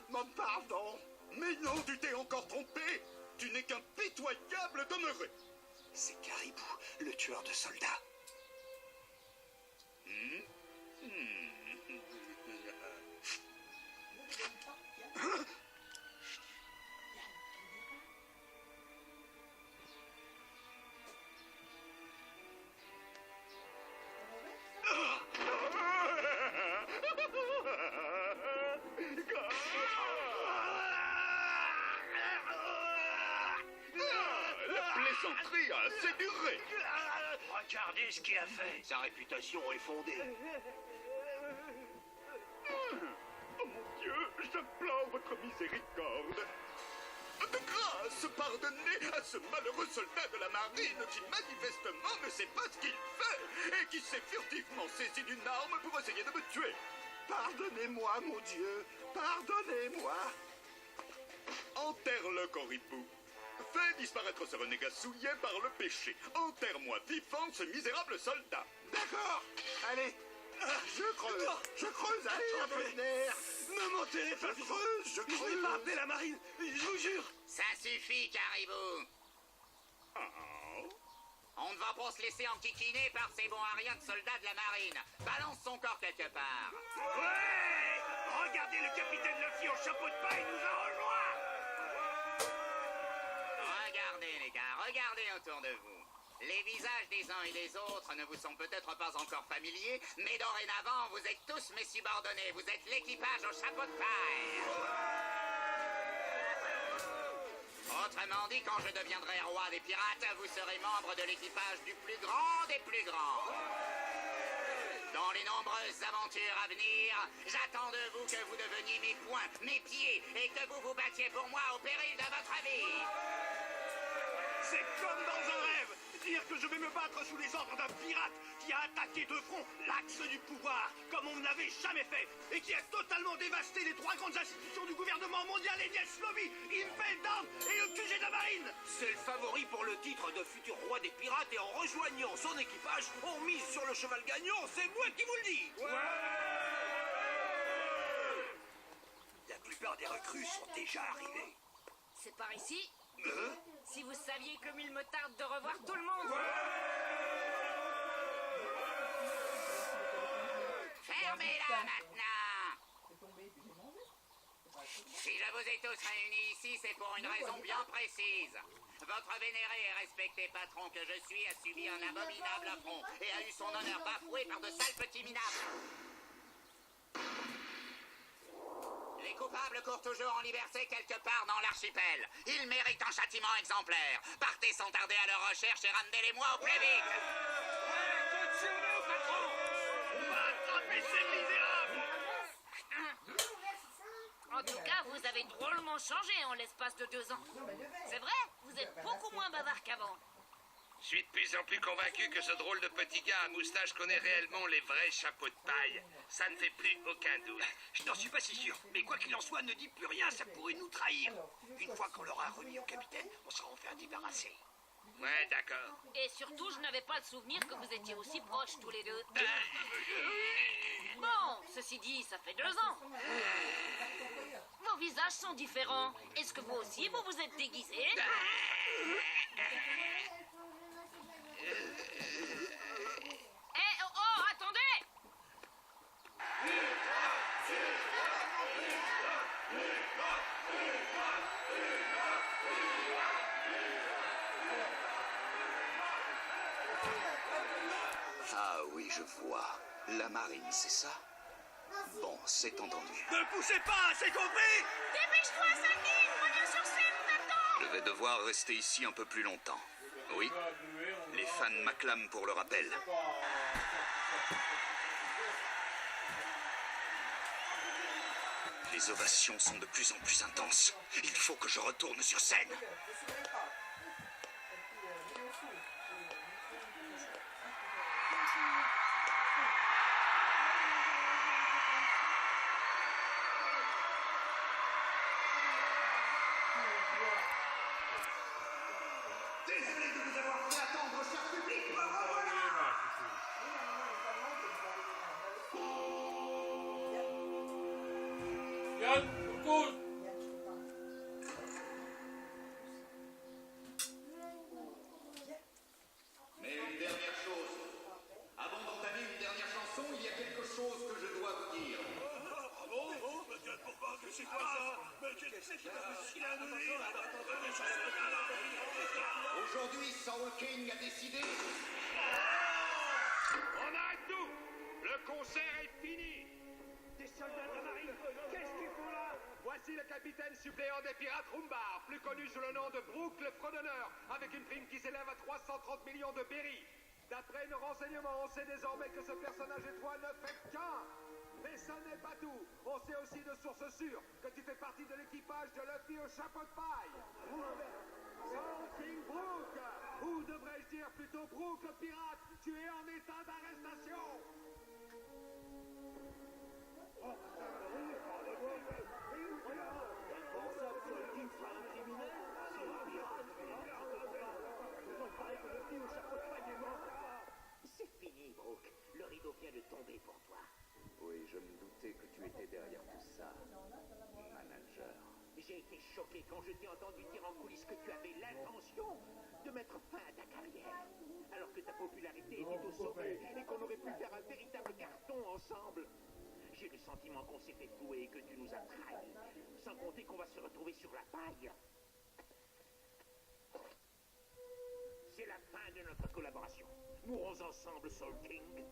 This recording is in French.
demande pardon. Mais non, tu t'es encore trompé. Tu n'es qu'un pitoyable demeuré. C'est Caribou, le tueur de soldats. La plaisanterie a assez duré. Regardez ce qu'il a fait. Sa réputation est fondée. Oh mon Dieu, j'implore votre miséricorde. De grâce, pardonnez à ce malheureux soldat de la marine qui manifestement ne sait pas ce qu'il fait et qui s'est furtivement saisi d'une arme pour essayer de me tuer. Pardonnez-moi, mon Dieu, pardonnez-moi. Enterre-le, Coribou. Fais disparaître ce renégat souillé par le péché. Enterre-moi vivant ce misérable soldat. D'accord. Allez, je creuse, allez, un peu de nerf. Ne montez pas, Je creuse. Je vais pas appeler la marine, je vous jure. Ça suffit, Caribou. Oh. On ne va pas se laisser enquiquiner par ces bons à rien de soldats de la marine. Balance son corps quelque part. Ouais! Regardez, le capitaine Luffy au chapeau de paille nous a rejoints. Regardez, les gars, regardez autour de vous. Les visages des uns et des autres ne vous sont peut-être pas encore familiers, mais dorénavant, vous êtes tous mes subordonnés. Vous êtes l'équipage au chapeau de paille. Autrement dit, quand je deviendrai roi des pirates, vous serez membre de l'équipage du plus grand des plus grands. Dans les nombreuses aventures à venir, j'attends de vous que vous deveniez mes poings, mes pieds, et que vous vous battiez pour moi au péril de votre vie. C'est comme dans un rêve. Dire que je vais me battre sous les ordres d'un pirate qui a attaqué de front l'axe du pouvoir comme on ne l'avait jamais fait et qui a totalement dévasté les trois grandes institutions du gouvernement mondial, et Niels Lobby, Impel Down et le QG de la marine. C'est le favori pour le titre de futur roi des pirates et en rejoignant son équipage, on mise sur le cheval gagnant, c'est moi qui vous le dis. La plupart des recrues sont déjà arrivées. C'est par ici. Si vous saviez comme il me tarde de revoir tout le monde. Fermez-la maintenant. Si je vous ai tous réunis ici, c'est pour une raison bien précise. Votre vénéré et respecté patron que je suis a subi un abominable affront et a eu son honneur bafoué par de sales petits minables. Les coupables courent toujours en liberté quelque part dans l'archipel. Ils méritent un châtiment exemplaire. Partez sans tarder à leur recherche et ramenez-les-moi au plus vite. Compte sur nous, patron. On va attraper ces misérables. En tout cas, vous avez drôlement changé en l'espace de 2 ans. C'est vrai, vous êtes beaucoup moins bavard qu'avant. Je suis de plus en plus convaincu que ce drôle de petit gars à moustache connaît réellement les vrais chapeaux de paille. Ça ne fait plus aucun doute. Je n'en suis pas si sûr, mais quoi qu'il en soit, ne dis plus rien, ça pourrait nous trahir. Une fois qu'on l'aura remis au capitaine, on sera enfin débarrassé. Ouais, d'accord. Et surtout, je n'avais pas le souvenir que vous étiez aussi proches tous les deux. Bon, ceci dit, ça fait 2 ans. Vos visages sont différents. Est-ce que vous aussi, vous vous êtes déguisés? Oh, attendez! Ah oui, je vois. La marine, c'est ça? Bon, c'est entendu. Ne poussez pas, c'est compris? Dépêche-toi, Sandy! Reviens sur scène, on t'attend! Je vais devoir rester ici un peu plus longtemps. Oui, les fans m'acclament pour le rappel. Les ovations sont de plus en plus intenses. Il faut que je retourne sur scène. Désolé de vous avoir fait attendre, cher public. Yann, pause. Mais une dernière chose. Avant d'entamer une dernière chanson, il y a quelque chose que je dois vous dire. Pourquoi? C'est quoi ça? Mais qu'est-ce qui va se filer à nous dire? Aujourd'hui, Soul King a décidé... On arrête tout! Le concert est fini! Des soldats de la marine, qu'est-ce qu'ils font là? Voici le capitaine suppléant des pirates Rumbar, plus connu sous le nom de Brooke le Fredonneur, avec une prime qui s'élève à 330 millions de berries. D'après nos renseignements, on sait désormais que ce personnage étoile ne fait qu'un. Mais ce n'est pas tout. On sait aussi de sources sûres que tu fais partie de l'équipage de Luffy au chapeau de paille. Soul King Brooke, ou devrais-je dire plutôt Brooke le pirate, tu es en état d'arrestation. C'est fini, Brooke. Le rideau vient de tomber pour toi. Oui, je me doutais que tu étais derrière tout ça, manager. J'ai été choqué quand je t'ai entendu dire en coulisses que tu avais l'intention de mettre fin à ta carrière. Alors que ta popularité était au sommet et qu'on aurait pu faire un véritable carton ensemble. J'ai le sentiment qu'on s'est fait fouer et que tu nous as trahis. Sans compter qu'on va se retrouver sur la paille. C'est la fin de notre collaboration. Mourons ensemble, Soul King.